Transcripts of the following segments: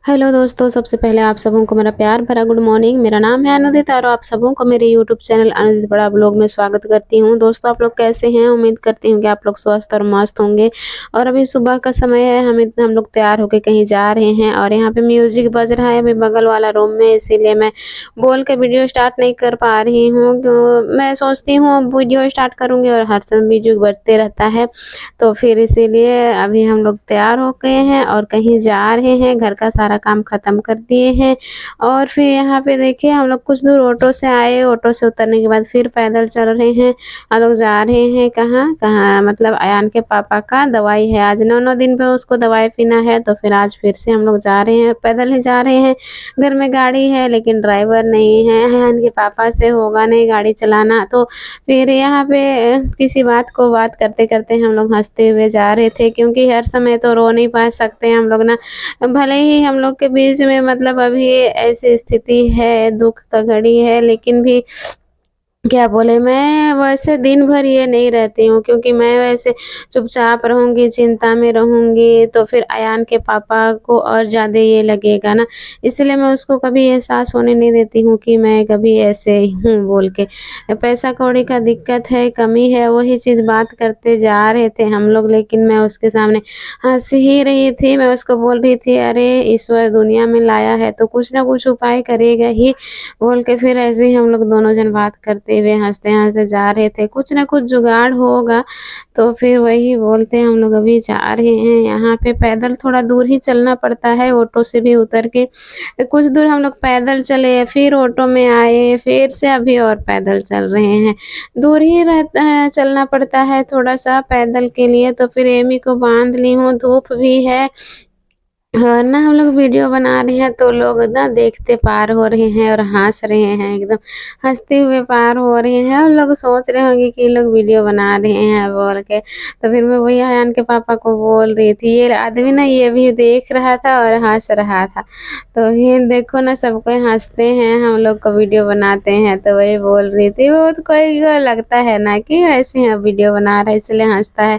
Hello दोस्तों, सबसे पहले आप सबों को मेरा प्यार भरा गुड मॉर्निंग। मेरा नाम है अनुदित और आप सबों को मेरे यूट्यूब चैनल अनुदित बड़ा ब्लॉग में स्वागत करती हूँ। दोस्तों, आप लोग कैसे हैं? उम्मीद करती हूँ कि आप लोग स्वस्थ और मस्त होंगे। और अभी सुबह का समय है, हम लोग तैयार होके कहीं जा रहे हैं और यहाँ पे म्यूजिक बज रहा है अभी बगल वाला रूम में, इसीलिए मैं बोल के वीडियो स्टार्ट नहीं कर पा रही हूँ। क्यों मैं सोचती हूँ वीडियो स्टार्ट करूँगी और हर समय म्यूजिक बजते रहता है, तो फिर इसीलिए अभी हम लोग तैयार हो गए हैं और कहीं जा रहे हैं। घर का सारा काम ख़त्म कर दिए हैं और फिर यहाँ पे देखिए हम लोग कुछ दूर ऑटो से आए, ऑटो से उतरने के बाद फिर पैदल चल रहे हैं। हम लोग जा रहे हैं कहाँ कहाँ, मतलब अयान के पापा का दवाई है, आज 9 दिन पे उसको दवाई पीना है, तो फिर आज फिर से हम लोग जा रहे हैं, पैदल ही जा रहे हैं। घर में गाड़ी है लेकिन ड्राइवर नहीं है, अयान के पापा से होगा नहीं गाड़ी चलाना। तो फिर यहाँ पे किसी बात को बात करते करते हम लोग हंसते हुए जा रहे थे, क्योंकि हर समय तो रो नहीं पा सकते हम लोग ना। भले ही हम लोग के बीच में मतलब अभी ऐसी स्थिति है, दुख का घड़ी है, लेकिन भी क्या बोले, मैं वैसे दिन भर ये नहीं रहती हूँ, क्योंकि मैं वैसे चुपचाप रहूँगी, चिंता में रहूँगी, तो फिर अयान के पापा को और ज़्यादा ये लगेगा ना, इसलिए मैं उसको कभी एहसास होने नहीं देती हूँ कि मैं कभी ऐसे हूँ बोल के। पैसा कौड़ी का दिक्कत है, कमी है, वही चीज़ बात करते जा रहे थे हम लोग, लेकिन मैं उसके सामने हँस ही रही थी। मैं उसको बोल रही थी, अरे ईश्वर दुनिया में लाया है तो कुछ ना कुछ उपाय करेगा ही बोल के। फिर ऐसे ही हम लोग दोनों जन बात करते हुए हँसते-हँसते जा रहे थे, कुछ ना कुछ जुगाड़ होगा। तो फिर वही बोलते हम लोग अभी जा रहे हैं, यहाँ पे पैदल थोड़ा दूर ही चलना पड़ता है, ऑटो से भी उतर के कुछ दूर हम लोग पैदल चले, फिर ऑटो में आए, फिर से अभी और पैदल चल रहे हैं। दूर ही रहता है, चलना पड़ता है थोड़ा-सा पैदल के लिए, तो फिर एमी को बाँध ली हूँ, धूप भी है। हाँ, ना हम लोग वीडियो बना रहे हैं तो लोग ना देखते पार हो रहे हैं और हँस रहे हैं, एकदम हँसते हुए पार हो रहे हैं और लोग सोच रहे होंगे कि ये लोग वीडियो बना रहे हैं बोल के। तो फिर मैं वही अयान के पापा को बोल रही थी, ये आदमी ना ये भी देख रहा था और हँस रहा था। तो फिर देखो ना, सब कोई हँसते हैं, हम लोग को वीडियो बनाते हैं, तो वही बोल रही थी, वो तो कोई को लगता है ना कि ऐसे ही वीडियो बना रहा है इसलिए हँसता है।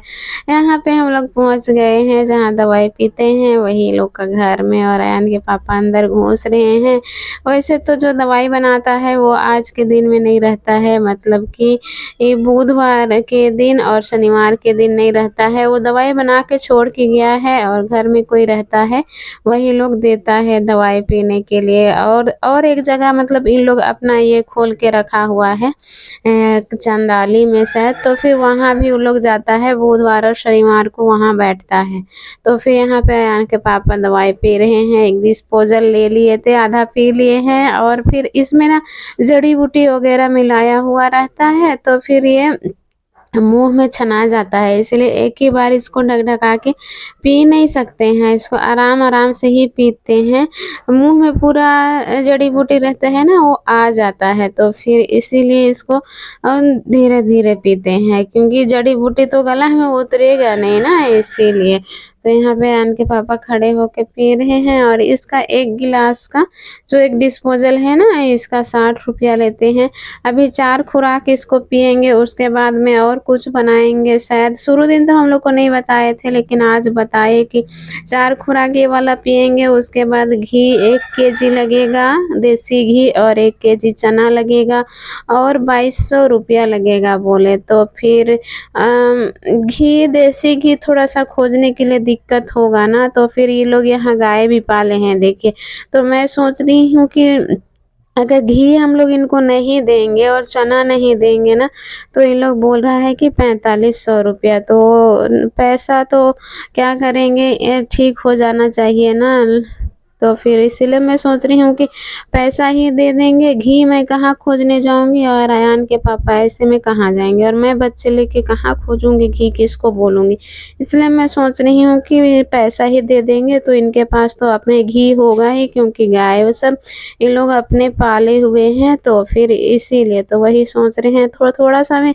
यहाँ पे हम लोग पहुँच गए हैं जहाँ दवाई पीते हैं, वही लोग का घर में, और अयान के पापा अंदर घुस रहे हैं। वैसे तो जो दवाई बनाता है वो आज के दिन में नहीं रहता है, मतलब कि ये बुधवार के दिन और शनिवार के दिन नहीं रहता है। वो दवाई बना के छोड़ के गया है और घर में कोई रहता है, वही लोग देता है दवाई पीने के लिए। और एक जगह मतलब इन लोग अपना ये खोल के रखा हुआ है चंदाली में शायद, तो फिर वहाँ भी वो लोग जाता है बुधवार और शनिवार को, वहाँ बैठता है। तो फिर यहाँ पे अयान के पापा दवाई पी रहे हैं, एक डिस्पोजल ले लिए थे, आधा पी लिए हैं, और फिर इसमें ना जड़ी बूटी वगैरह मिलाया हुआ रहता है, तो फिर ये मुँह में छना जाता है, इसलिए एक ही बार इसको ढक-ढका के पी नहीं सकते हैं, इसको आराम-आराम से ही पीते हैं। मुँह में पूरा जड़ी-बूटी रहता है ना, वो आ जाता है, तो फिर इसीलिए इसको धीरे-धीरे पीते हैं, क्योंकि जड़ी-बूटी तो गला में उतरेगा नहीं ना, इसीलिए। तो यहाँ पे अयान के पापा खड़े होके पी रहे हैं, और इसका 1 गिलास का जो एक डिस्पोज़ल है ना, इसका 60 रुपया लेते हैं। अभी 4 खुराक इसको पिएँगे, उसके बाद में और कुछ बनाएँगे शायद। शुरू दिन तो हम लोग को नहीं बताए थे, लेकिन आज बताए कि 4 खुराक ये वाला पिएँगे, उसके बाद घी 1 केजी लगेगा, देसी घी, और 1 केजी चना लगेगा, और 2200 रुपया लगेगा बोले। तो फिर घी, देसी घी थोड़ा-सा खोजने के लिए दिक्कत होगा ना, तो फिर ये लोग यहाँ गाय भी पाले हैं देखिए। तो मैं सोच रही हूँ कि अगर घी हम लोग इनको नहीं देंगे और चना नहीं देंगे ना, तो ये लोग बोल रहा है कि 4500 रुपया, तो पैसा तो क्या करेंगे, ये ठीक हो जाना चाहिए ना। तो फिर इसीलिए मैं सोच रही हूँ कि पैसा ही दे देंगे, घी मैं कहाँ खोजने जाऊँगी, और अयान के पापा ऐसे में कहाँ जाएँगे, और मैं बच्चे लेके कहाँ खोजूँगी घी, किसको बोलूँगी। इसलिए मैं सोच रही हूँ कि पैसा ही दे देंगे, तो इनके पास तो अपने घी होगा ही, क्योंकि गाय वो सब ये लोग अपने पाले हुए हैं, तो फिर इसीलिए तो वही सोच रहे हैं। थोड़ा-थोड़ा सा में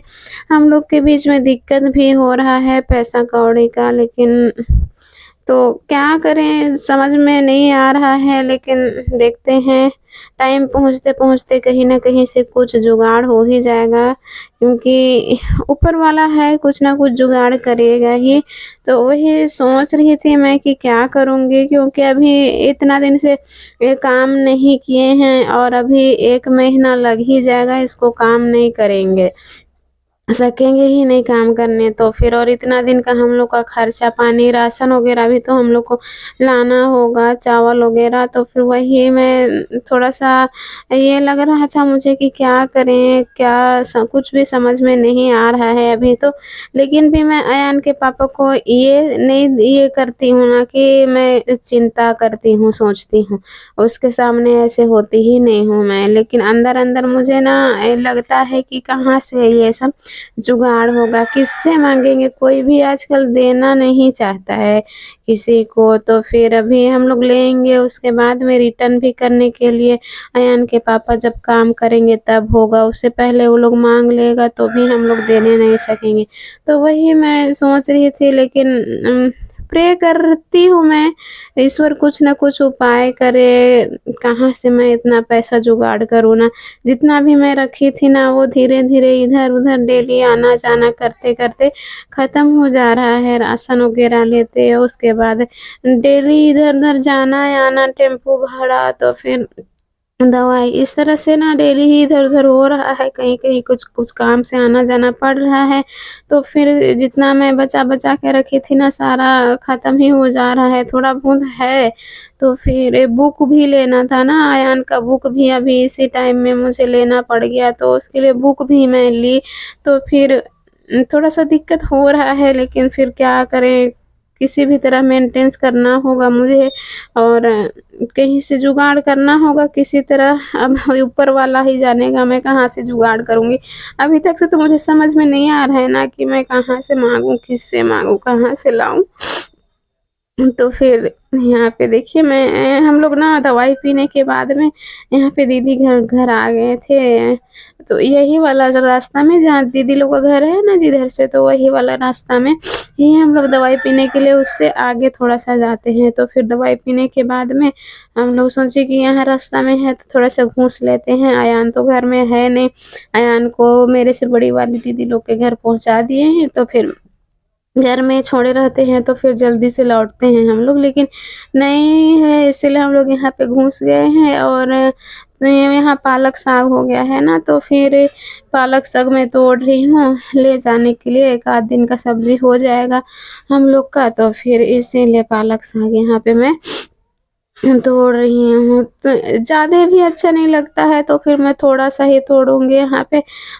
हम लोग के बीच में दिक्कत भी हो रहा है पैसा कौड़ी का, लेकिन तो क्या करें समझ में नहीं आ रहा है, लेकिन देखते हैं टाइम पहुँचते-पहुँचते कहीं न कहीं से कुछ जुगाड़ हो ही जाएगा, क्योंकि ऊपर वाला है कुछ न कुछ जुगाड़ करेगा ही। तो वही सोच रही थी मैं कि क्या करूँगी, क्योंकि अभी इतना दिन से ये काम नहीं किए हैं और अभी 1 महीना लग ही जाएगा इसको काम नहीं करेंगे। सकेंगे ही नहीं काम करने तो फिर, और इतना दिन का हम लोग का खर्चा पानी, राशन वग़ैरह भी तो हम लोग को लाना होगा, चावल वग़ैरह। तो फिर वही मैं थोड़ा-सा ये लग रहा था मुझे कि क्या करें, क्या स कुछ भी समझ में नहीं आ रहा है अभी तो। लेकिन भी मैं अयान के पापा को ये नहीं ये करती हूँ ना कि मैं चिंता करती हूँ, सोचती हूँ। उसके सामने ऐसे होती ही नहीं हूँ मैं, लेकिन अंदर-अंदर मुझे ना लगता है कि कहाँ से ये सब जुगाड़ होगा, किससे माँगेंगे? कोई भी आजकल देना नहीं चाहता है किसी को, तो फिर अभी हम लोग लेंगे, उसके बाद में रिटर्न भी करने के लिए अयान के पापा जब काम करेंगे तब होगा, उससे पहले वो लोग माँग लेगा तो भी हम लोग देने नहीं सकेंगे। तो वही मैं सोच रही थी, लेकिन प्रे करती हूँ मैं, ईश्वर कुछ न कुछ उपाय करे, कहाँ से मैं इतना पैसा जुगाड़ करूँ ना। जितना भी मैं रखी थी ना वो धीरे-धीरे इधर-उधर डेली आना-जाना करते-करते ख़त्म हो जा रहा है। राशन वग़ैरह लेते हैं, उसके बाद डेली इधर-उधर जाना-आना, टेम्पो भाड़ा, तो फिर दवाई, इस तरह से ना डेली ही इधर-उधर हो रहा है, कहीं-कहीं कुछ-कुछ काम से आना-जाना पड़ रहा है। तो फिर जितना मैं बचा-बचा के रखी थी ना सारा ख़त्म ही हो जा रहा है, थोड़ा बहुत है। तो फिर बुक भी लेना था ना, अयान का बुक भी अभी इसी टाइम में मुझे लेना पड़ गया, तो उसके लिए बुक भी मैं ली। तो फिर थोड़ा-सा दिक्कत हो रहा है, लेकिन फिर क्या करें, किसी भी तरह मेंटेनेंस करना होगा मुझे और कहीं से जुगाड़ करना होगा किसी तरह। अब ऊपर वाला ही जानेगा मैं कहाँ से जुगाड़ करूँगी। अभी तक से तो मुझे समझ में नहीं आ रहा है ना कि मैं कहाँ से माँगूँ, किससे माँगूँ, कहाँ से लाऊँ? तो फिर यहाँ पे देखिए मैं हम लोग ना दवाई पीने के बाद में यहाँ पे दीदी घर घर आ गए थे। तो यही वाला जो रास्ता में जहाँ दीदी लोग का घर है ना जिधर से, तो वही वाला रास्ता में ही हम लोग दवाई पीने के लिए उससे आगे थोड़ा-सा जाते हैं। तो फिर दवाई पीने के बाद में हम लोग सोचे कि यहाँ रास्ता में है तो थोड़ा-सा घूस लेते हैं। अयान तो घर में है नहीं। अयान को मेरे से बड़ी वाली दीदी लोग के घर पहुँचा दिए हैं, तो फिर घर में छोड़े रहते हैं तो फिर जल्दी से लौटते हैं हम लोग, लेकिन नहीं है इसीलिए हम लोग यहाँ पे घुस गए हैं। और यहाँ पालक साग हो गया है ना, तो फिर पालक साग मैं तोड़ रही हूँ ले जाने के लिए, 1 आध दिन का सब्ज़ी हो जाएगा हम लोग का। तो फिर इसीलिए पालक साग यहाँ पे मैं तोड़ रही हूँ। तो ज़्यादा भी अच्छा नहीं लगता है, तो फिर मैं थोड़ा-सा ही तोड़ूँगी यहाँ पे।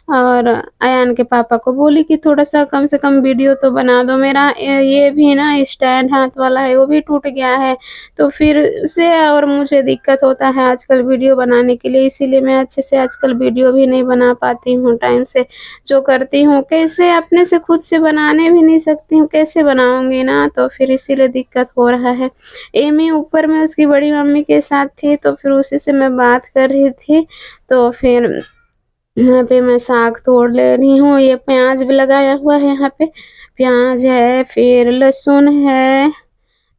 और अयान के पापा को बोली कि थोड़ा-सा कम से कम वीडियो तो बना दो। मेरा ये भी ना स्टैंड हाथ वाला है, वो भी टूट गया है। तो फिर से और मुझे दिक्कत होता है आजकल वीडियो बनाने के लिए, इसीलिए मैं अच्छे से आजकल वीडियो भी नहीं बना पाती हूँ टाइम से। जो करती हूँ कैसे अपने से खुद से बनाने भी नहीं सकती हूँ, कैसे बनाऊँगी ना, तो फिर इसीलिए दिक्कत हो रहा है। एमी ऊपर में उसकी बड़ी मम्मी के साथ थी, तो फिर उसी से मैं बात कर रही थी। तो फिर यहाँ पे मैं साग तोड़ ले रही हूँ, ये प्याज़ भी लगाया हुआ है यहाँ पे। प्याज़ है, फिर लहसुन है,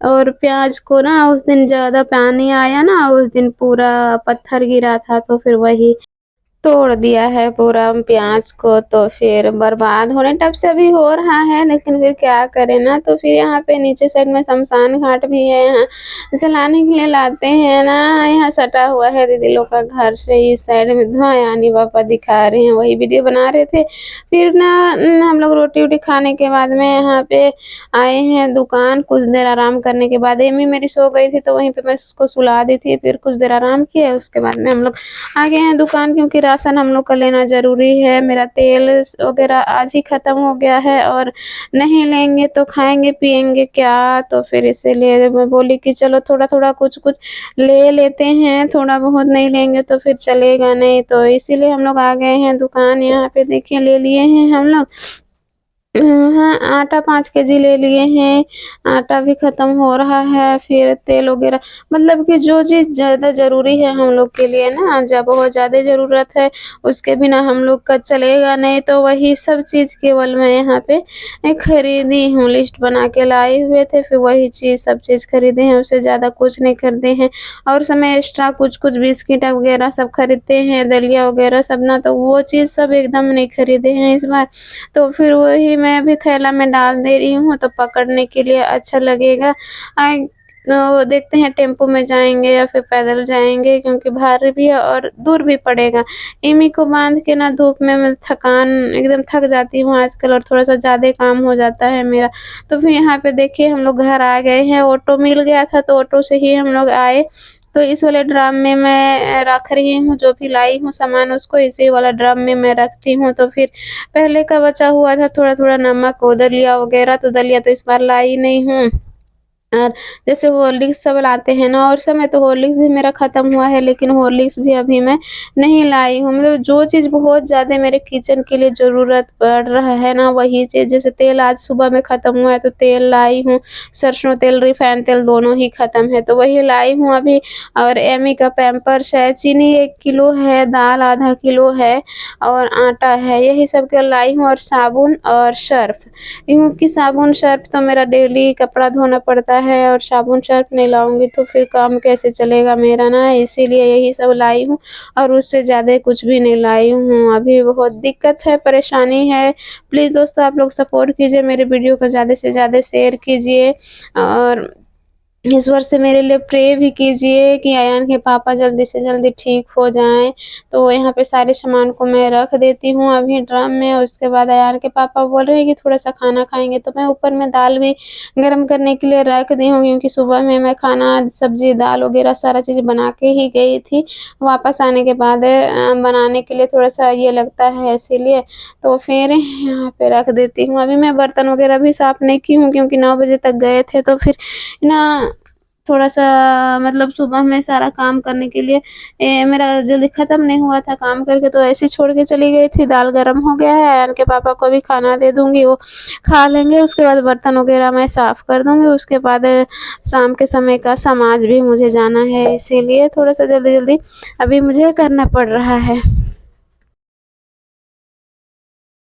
और प्याज़ को ना उस दिन ज़्यादा पानी आया ना, उस दिन पूरा पत्थर गिरा था, तो फिर वही तोड़ दिया है पूरा प्याज़ को। तो फिर बर्बाद होने टाइप से अभी हो रहा है, लेकिन फिर क्या करें ना। तो फिर यहाँ पे नीचे साइड में शमशान घाट भी है, यहाँ जलाने के लिए लाते हैं ना। यहाँ सटा हुआ है दीदी लोग का घर से, इस साइड में धुआँ यानी पापा दिखा रहे हैं, वही वीडियो बना रहे थे। फिर ना हम लोग रोटी-वोटी खाने के बाद में यहाँ पे आए हैं दुकान, कुछ देर आराम करने के बाद एमी मेरी सो गई थी, तो वहीं पे मैं उसको सुला दी थी। फिर कुछ देर आराम किया, उसके बाद में हम लोग आ गए हैं दुकान, क्योंकि राशन हम लोग का लेना ज़रूरी है। मेरा तेल वग़ैरह आज ही ख़त्म हो गया है, और नहीं लेंगे तो खाएँगे पिएँगे क्या? तो फिर इसीलिए मैं बोली कि चलो थोड़ा-थोड़ा कुछ-कुछ ले लेते हैं, थोड़ा बहुत नहीं लेंगे तो फिर चलेगा नहीं। तो इसीलिए हम लोग आ गए हैं दुकान, यहाँ पे देखिए ले लिए हैं हम लोग। हाँ, आटा 5 केजी ले लिए हैं, आटा भी ख़त्म हो रहा है, फिर तेल वग़ैरह मतलब कि जो चीज़ ज़्यादा ज़रूरी है हम लोग के लिए ना, जब बहुत ज़्यादा ज़रूरत है, उसके बिना हम लोग का चलेगा नहीं, तो वही सब चीज़ केवल मैं यहाँ पे खरीदी हूँ, लिस्ट बना के लाए हुए थे, फिर वही चीज़ सब चीज़ खरीदे हैं, उससे ज़्यादा कुछ नहीं खरीदे हैं। और समय एक्स्ट्रा कुछ-कुछ बिस्किट वग़ैरह सब खरीदते हैं, दलिया वग़ैरह सब ना, तो वो चीज़ सब एकदम नहीं खरीदे हैं इस बार। तो फिर वही मैं अभी थैला में डाल दे रही हूँ, तो पकड़ने के लिए अच्छा लगेगा। तो देखते हैं टेम्पो में जाएँगे या फिर पैदल जाएँगे, क्योंकि भारी भी है और दूर भी पड़ेगा। इन्हीं को बाँध के ना धूप में मैं थकान एकदम थक जाती हूँ आजकल, और थोड़ा-सा ज़्यादा काम हो जाता है मेरा। तो फिर यहाँ पे देखिए हम लोग घर आ गए हैं, ऑटो मिल गया था तो ऑटो से ही हम लोग आए। तो इस वाले ड्रम में मैं रख रही हूँ, जो भी लाई हूँ सामान उसको इसी वाला ड्रम में मैं रखती हूँ। तो फिर पहले का बचा हुआ था थोड़ा-थोड़ा नमक, वो दलिया वग़ैरह, तो दलिया तो इस बार लाई नहीं हूँ। और जैसे हॉर्लिक्स सब लाते हैं ना, और समय तो हॉर्लिक्स भी मेरा ख़त्म हुआ है, लेकिन हॉर्लिक्स भी अभी मैं नहीं लाई हूँ। मतलब जो चीज़ बहुत ज़्यादा मेरे किचन के लिए ज़रूरत पड़ रहा है ना, वही चीज़, जैसे तेल आज सुबह में ख़त्म हुआ है तो तेल लाई हूँ, सरसों तेल, रिफाइंड तेल दोनों ही ख़त्म है, तो वही लाई हूँ अभी। और एमी का पैम्पर्स है, चीनी 1 किलो है, दाल आधा किलो है और आटा है, यही सब के लाई हूँ, और साबुन और सर्फ़। क्योंकि साबुन सर्फ़ तो मेरा डेली कपड़ा धोना पड़ता है, और साबुन सर्फ़ नहीं लाऊँगी तो फिर काम कैसे चलेगा मेरा ना, इसीलिए यही सब लाई हूँ, और उससे ज़्यादा कुछ भी नहीं लाई हूँ। अभी बहुत दिक्कत है, परेशानी है। प्लीज़ दोस्तों आप लोग सपोर्ट कीजिए, मेरे वीडियो को ज़्यादा से ज़्यादा शेयर कीजिए, और ईश्वर से मेरे लिए प्रे भी कीजिए कि अयान के पापा जल्दी से जल्दी ठीक हो जाएँ। तो यहाँ पे सारे सामान को मैं रख देती हूँ अभी ड्रम में, उसके बाद अयान के पापा बोल रहे हैं कि थोड़ा-सा खाना खाएँगे, तो मैं ऊपर में दाल भी गरम करने के लिए रख दी हूँ, क्योंकि सुबह में मैं खाना, सब्ज़ी, दाल वग़ैरह सारा चीज़ बना के ही गई थी। वापस आने के बाद बनाने के लिए थोड़ा-सा ये लगता है, इसीलिए तो फिर यहाँ पे रख देती हूँ। अभी मैं बर्तन वग़ैरह भी साफ़ नहीं की हूँ, क्योंकि 9 बजे तक गए थे, तो फिर ना थोड़ा-सा मतलब सुबह में सारा काम करने के लिए मेरा जल्दी ख़त्म नहीं हुआ था काम करके, तो ऐसे ही छोड़ के चली गई थी। दाल गरम हो गया है, अयान के पापा को भी खाना दे दूँगी, वो खा लेंगे। उसके बाद बर्तन वग़ैरह मैं साफ़ कर दूँगी। उसके बाद शाम के समय का समाज भी मुझे जाना है, इसीलिए थोड़ा-सा जल्दी-जल्दी अभी मुझे करना पड़ रहा है।